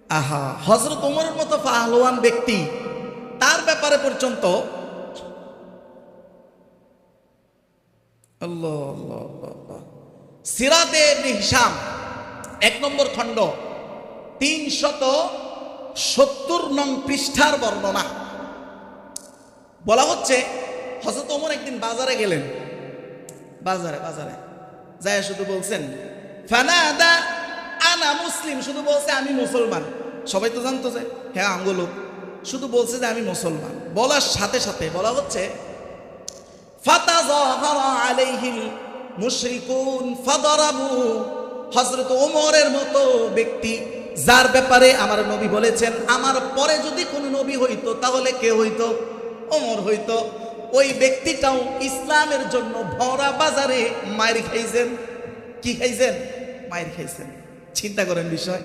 আহা, হযরত ওমরের মতো পাহলোয়ান ব্যক্তি, তার ব্যাপারে পর্যন্ত আল্লাহ আল্লাহ আল্লাহ। সিরাতে ইবনে হিশাম 1 নম্বর খণ্ড 370 নং পৃষ্ঠার বর্ণনা। বলা হচ্ছে হযরত ওমর একদিন বাজারে গেলেন, বাজারে যায় শুধু বলছেন ফানাদা আনা মুসলিম, শুধু বলছে আমি মুসলমান। সবাই তো জানতো যে হ্যাঁ আঙ্গুলো, শুধু বলছে যে আমি মুসলমান। বলার সাথে সাথে বলা হচ্ছে ফাতাযাহারা আলাইহিল মুশরিকুন ফাদারাবু, হযরত ওমরের মতো ব্যক্তি, যার ব্যাপারে আমার নবী বলেছেন আমার পরে যদি কোনো নবী হইতো তাহলে কে হইতো? ওমর হইতো। ওই ব্যক্তিটাও ইসলামের জন্য ভরা বাজারে মায়ের খাইছেন। কি খাইছেন? মায়ের খাইছেন। চিন্তা করেন বিষয়।